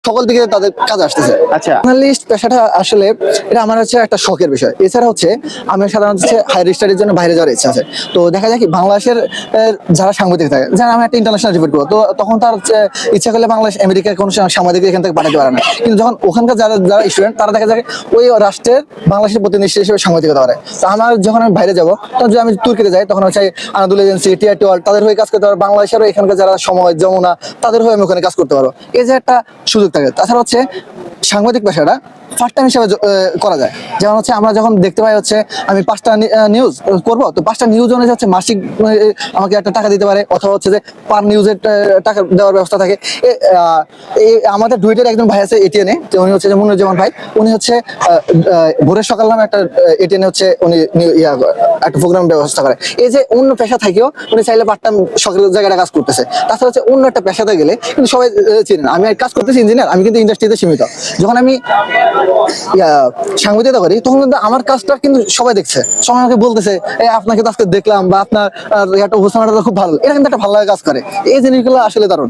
সকল দিকে তাদের কাজে আসতেছে। আচ্ছা। জার্নালিস্ট পেশাটা আসলে এটা আমার হচ্ছে একটা শখের বিষয়। এছাড়া হচ্ছে আমি সাধারণত হচ্ছে হায়ার স্টাডির জন্য বাইরে যাওয়ার ইচ্ছা আছে। তো দেখা যায় কি বাংলাদেশের যারা সাংবাদিক থাকে, যারা আমি একটা ইন্টারন্যাশনাল রিপোর্ট করবো, তো তখন তার ইচ্ছা করলে বাংলাদেশ আমেরিকার কোনো সাংবাদিক এখান থেকে পাঠাতে পারে না। কিন্তু যখন ওখানকার যারা যারা স্টুডেন্ট, তারা দেখা যায় ওই রাষ্ট্রের বাংলাদেশের প্রতিনিধি হিসেবে সাংবাদিকতা করে। তো আমার যখন আমি বাইরে যাবো, তখন যদি আমি তুর্কিতে যাই, তখন হচ্ছে আনাদুল এজেন্সি, টিআরটি ওয়ার্ল্ড, তাদের হয়ে কাজ করতে পারবো। বাংলাদেশেরও এখানকার যারা সময় যমুনা, তাদের হয়ে আমি ওখানে কাজ করতে পারবো। এই যে একটা সুযোগ থাকে। তাছাড়া হচ্ছে সাংবাদিক পেশাটা ফার্স্ট টাইম হিসেবে করা যায়। যেমন হচ্ছে আমরা যখন দেখতে পাই হচ্ছে আমি 5টা নিউজ করব, তো 5টা নিউজ অনুযায়ী হচ্ছে মাসিক আমাকে একটা টাকা দিতে পারে, অথবা হচ্ছে যে পার নিউজের টাকা দেওয়ার ব্যবস্থা থাকে। আমাদের ডুয়েটের একজন ভাই আছে এটিএনএ, উনি হচ্ছে যে মুন্নুজ্জামান ভাই, উনি হচ্ছে ভোরের সকাল নামে একটা এটিএনএ হচ্ছে উনি একটা প্রোগ্রাম ব্যবস্থা করে। এই যে অন্য পেশা থাকেও উনি চাইলে পার্ট টাইম সকালের জায়গাটা কাজ করতেছে। তাছাড়া হচ্ছে অন্য একটা পেশাতে গেলে কিন্তু সবাই চিনেন আমি কাজ করতেছি ইঞ্জিনিয়ার, আমি কিন্তু ইন্ডাস্ট্রিতে সীমিত। যখন আমি সাংবাদিকতা করি, তখন কিন্তু আমার কাজটা কিন্তু সবাই দেখছে, সবাই আমাকে বলতেছে আপনাকে তো আজকে দেখলাম, বা আপনার একটা উপস্থাপনাটা খুব ভালো, এটা কিন্তু একটা ভালো লাগে কাজ করে। এই জিনিসগুলো আসলে দারুণ।